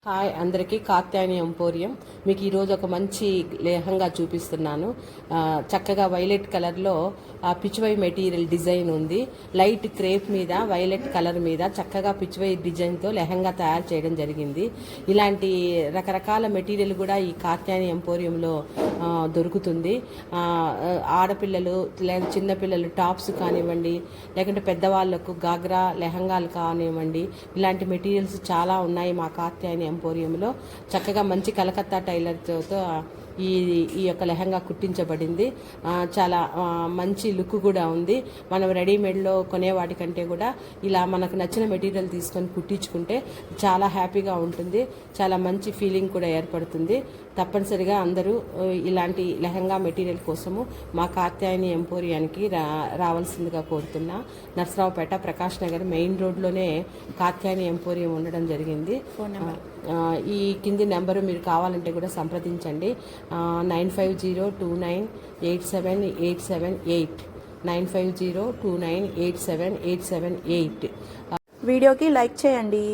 Hi అందరికీ, Katyayani emporium మీకు ఈరోజు ఒక మంచి లేహంగా చూపిస్తున్నాను. చక్కగా వైలెట్ కలర్లో పిచ్వై మెటీరియల్ డిజైన్ ఉంది. లైట్ క్రేప్ మీద వైలెట్ కలర్ మీద చక్కగా పిచ్వై డిజైన్తో లెహంగా తయారు చేయడం జరిగింది. ఇలాంటి రకరకాల మెటీరియల్ కూడా ఈ కాత్యాయని ఎంపోరియంలో దొరుకుతుంది. ఆడపిల్లలు లేదా చిన్నపిల్లలు టాప్స్ కానివ్వండి, లేకుంటే పెద్దవాళ్ళకు గాగ్రా లెహంగాలు కానివ్వండి, ఇలాంటి మెటీరియల్స్ చాలా ఉన్నాయి మా కాత్యాయని ఎంపోరియంలో. చక్కగా మంచి కలకత్తా టైలర్తో ఈ ఈ యొక్క లెహంగా కుట్టించబడింది. చాలా మంచి లుక్ కూడా ఉంది. మనం రెడీమేడ్లో కొనే వాటికంటే కూడా ఇలా మనకు నచ్చిన మెటీరియల్ తీసుకొని కుట్టించుకుంటే చాలా హ్యాపీగా ఉంటుంది. చాలా మంచి ఫీలింగ్ కూడా ఏర్పడుతుంది. తప్పనిసరిగా అందరూ ఇలాంటి లెహంగా మెటీరియల్ కోసము మా కాత్యాయని ఎంపోరియానికి రావాల్సిందిగా కోరుతున్నా. నర్సరావుపేట ప్రకాష్ నగర్ మెయిన్ రోడ్లోనే కాత్యాయని ఎంపోరియం ఉండడం జరిగింది. ఈ కింది నెంబరు మీరు కావాలంటే కూడా సంప్రదించండి. 9502987878 9502987878. వీడియోకి లైక్ చేయండి.